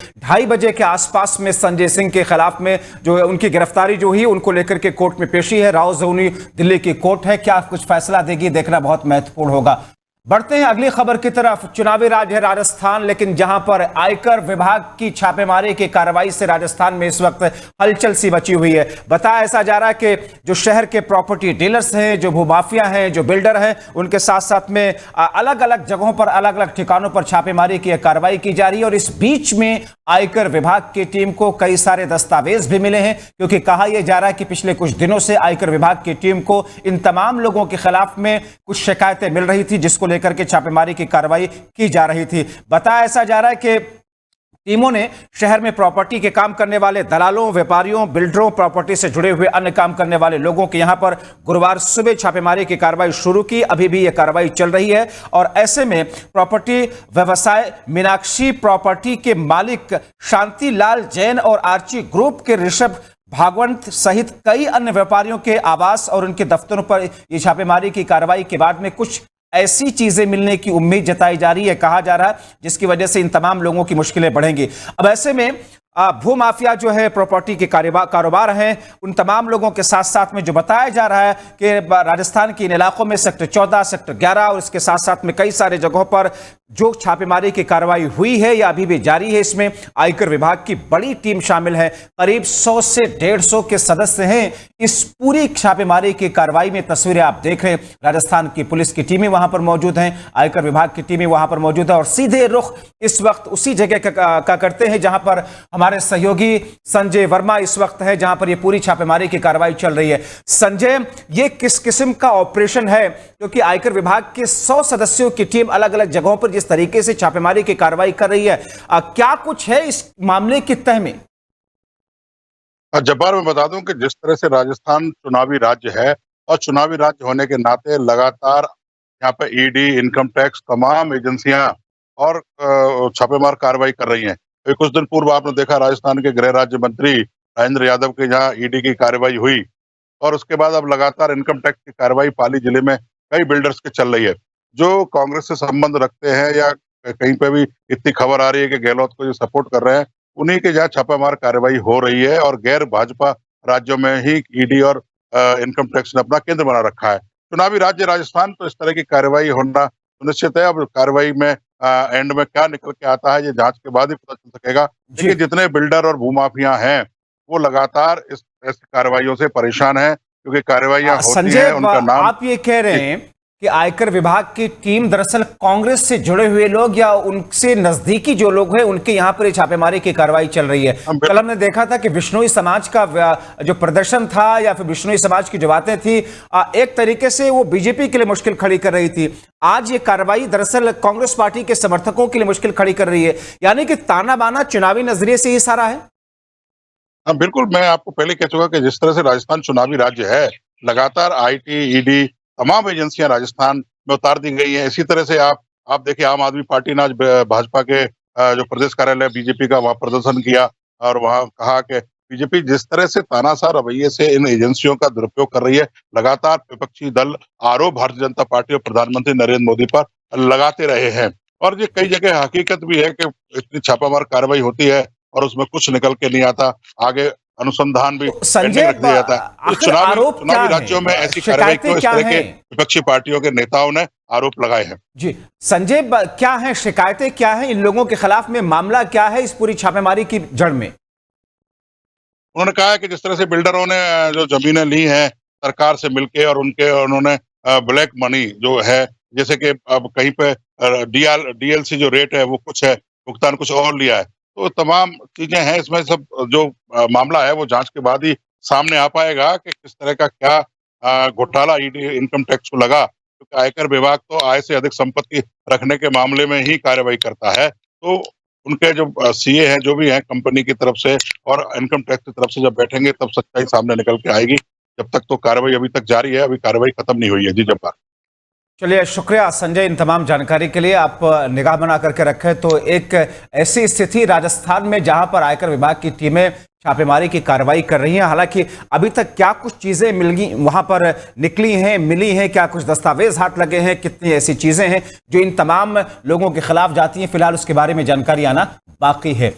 2:30 बजे के आसपास में संजय सिंह के खिलाफ में जो है उनकी गिरफ्तारी जो हुई उनको लेकर के कोर्ट में पेशी है। राव जोनी दिल्ली की कोर्ट है, क्या कुछ फैसला देगी देखना बहुत महत्वपूर्ण होगा। बढ़ते हैं अगली खबर की तरफ। चुनावी राज्य है राजस्थान, लेकिन जहां पर आयकर विभाग की छापेमारी की कार्रवाई से राजस्थान में इस वक्त हलचल सी मची हुई है। बताया ऐसा जा रहा है कि जो शहर के प्रॉपर्टी डीलर्स हैं, जो भूमाफिया हैं, जो बिल्डर हैं, उनके साथ साथ में अलग अलग जगहों पर, अलग अलग ठिकानों पर छापेमारी की कार्रवाई की जा रही है। और इस बीच में आयकर विभाग की टीम को कई सारे दस्तावेज भी मिले हैं, क्योंकि कहा यह जा रहा है कि पिछले कुछ दिनों से आयकर विभाग की टीम को इन तमाम लोगों के खिलाफ में कुछ शिकायतें मिल रही थी, जिसको लेकर के छापेमारी की कार्रवाई की जा रही थी। बताया ऐसा जा रहा है कि टीमों ने शहर में प्रॉपर्टी के काम करने वाले दलालों, व्यापारियों, बिल्डरों, प्रॉपर्टी से जुड़े हुए अन्य काम करने वाले लोगों के यहां पर गुरुवार सुबह छापेमारी की कार्रवाई शुरू की। अभी भी यह कार्रवाई चल रही है और ऐसे में प्रॉपर्टी व्यवसाय मीनाक्षी प्रॉपर्टी के मालिक शांतिलाल जैन और आर्ची ग्रुप के ऋषभ भागवंत सहित कई अन्य व्यापारियों के आवास और उनके दफ्तरों पर यह छापेमारी की कार्रवाई के बाद में कुछ ऐसी चीजें मिलने की उम्मीद जताई जा रही है, कहा जा रहा है, जिसकी वजह से इन तमाम लोगों की मुश्किलें बढ़ेंगी। अब ऐसे में भूमाफिया जो है, प्रॉपर्टी के कारोबार हैं, उन तमाम लोगों के साथ साथ में जो बताया जा रहा है कि राजस्थान के इन इलाकों में सेक्टर 14, सेक्टर 11 और इसके साथ साथ में कई सारे जगहों पर जो छापेमारी की कार्रवाई हुई है या अभी भी जारी है, इसमें आयकर विभाग की बड़ी टीम शामिल है। करीब 100 से 150 के सदस्य हैं इस पूरी छापेमारी की कार्रवाई में। तस्वीरें आप देख रहे हैं, राजस्थान की पुलिस की टीमें वहां पर मौजूद हैं, आयकर विभाग की टीमें वहां पर मौजूद है और सीधे रुख इस वक्त उसी जगह का करते हैं जहां पर हमारे सहयोगी संजय वर्मा इस वक्त है, जहां पर यह पूरी छापेमारी की कार्रवाई चल रही है। संजय, ये किस किस्म का ऑपरेशन है, क्योंकि आयकर विभाग के 100 सदस्यों की टीम अलग अलग जगहों पर जिस तरीके से छापेमारी की कार्रवाई कर रही है, क्या कुछ है इस मामले की तह में? जब्बार, मैं बता दूं कि जिस तरह से राजस्थान चुनावी राज्य है और चुनावी राज्य होने के नाते लगातार यहाँ पे ईडी, इनकम टैक्स, तमाम एजेंसियां और छापेमार कार्रवाई कर रही हैं। अभी कुछ दिन पूर्व आपने देखा राजस्थान के गृह राज्य मंत्री राजेंद्र यादव के जहाँ ईडी की कार्रवाई हुई और उसके बाद अब लगातार इनकम टैक्स की कार्रवाई पाली जिले में कई बिल्डर्स की चल रही है, जो कांग्रेस से संबंध रखते हैं या कहीं पे भी इतनी खबर आ रही है कि गहलोत को जो सपोर्ट कर रहे हैं, उन्हीं के जहाँ छापामार कार्रवाई हो रही है और गैर भाजपा राज्यों में ही ईडी और इनकम टैक्स ने अपना केंद्र बना रखा है। चुनावी राज्य राजस्थान, तो इस तरह की कार्रवाई होना सुनिश्चित है। अब कार्रवाई में एंड में क्या निकल के आता है, ये जांच के बाद ही पता चल सकेगा। देखिए, जितने बिल्डर और भूमाफिया हैं वो लगातार इस ऐसी कार्रवाइयों से परेशान हैं, क्योंकि कार्रवाइयां होती हैं, उनका नाम। आप ये कह रहे हैं कि आयकर विभाग की टीम दरअसल कांग्रेस से जुड़े हुए लोग या उनसे नजदीकी जो लोग हैं उनके यहां पर छापेमारी की कार्रवाई चल रही है। कल हमने देखा था कि बिश्नोई समाज का जो प्रदर्शन था या फिर बिश्नोई समाज की जो बातें थी, एक तरीके से वो बीजेपी के लिए मुश्किल खड़ी कर रही थी। आज ये कार्रवाई दरअसल कांग्रेस पार्टी के समर्थकों के लिए मुश्किल खड़ी कर रही है, यानी कि ताना बाना चुनावी नजरिए से ही सारा है। हाँ बिल्कुल, मैं आपको पहले कह चुका कि जिस तरह से राजस्थान चुनावी राज्य है, लगातार आईटी, ईडी, तमाम एजेंसियां राजस्थान में उतार दी गई हैं। इसी तरह से आप देखिए, आम आदमी पार्टी ने आज भाजपा के जो प्रदेश कार्यालय बीजेपी का वहां प्रदर्शन किया और वहां कहा कि बीजेपी जिस तरह से तानाशाह रवैये से इन एजेंसियों का दुरुपयोग कर रही है, लगातार विपक्षी दल आरोप भारतीय जनता पार्टी और प्रधानमंत्री नरेंद्र मोदी पर लगाते रहे हैं। और ये कई जगह हकीकत भी है कि इतनी छापामार कार्रवाई होती है और उसमें कुछ निकल के नहीं आता, आगे अनुसंधान भी संजय, रख दिया जाता है। तो चुनावी राज्यों में ऐसी कार्रवाई क्यों इस तरह के विपक्षी पार्टियों के नेताओं ने आरोप लगाए हैं? जी संजय, क्या है शिकायतें, क्या है इन लोगों के खिलाफ में, मामला क्या है इस पूरी छापेमारी की जड़ में? उन्होंने कहा है कि जिस तरह से बिल्डरों ने जो जमीनें ली हैं सरकार से मिलके और उन्होंने ब्लैक मनी जो है, जैसे कि अब कहीं पे डीएलसी जो रेट है वो कुछ है, भुगतान कुछ और लिया है, तो तमाम चीजें हैं इसमें। सब जो मामला है वो जांच के बाद ही सामने आ पाएगा कि किस तरह का क्या घोटाला ईडी इनकम टैक्स को लगा, क्योंकि आयकर विभाग तो आय से अधिक संपत्ति रखने के मामले में ही कार्रवाई करता है। तो उनके जो सीए हैं, जो भी हैं कंपनी की तरफ से और इनकम टैक्स की तरफ से जब बैठेंगे तब सच्चाई सामने निकल के आएगी। जब तक तो कार्रवाई अभी तक जारी है, अभी कार्रवाई खत्म नहीं हुई है। जी जब्बार। चलिए, शुक्रिया संजय इन तमाम जानकारी के लिए। आप निगाह बना करके रखें तो एक ऐसी स्थिति राजस्थान में जहां पर आयकर विभाग की टीमें छापेमारी की कार्रवाई कर रही हैं। हालांकि अभी तक क्या कुछ चीजें वहां पर निकली हैं, मिली हैं, क्या कुछ दस्तावेज हाथ लगे हैं, कितनी ऐसी चीजें हैं जो इन तमाम लोगों के खिलाफ जाती हैं, फिलहाल उसके बारे में जानकारी आना बाकी है।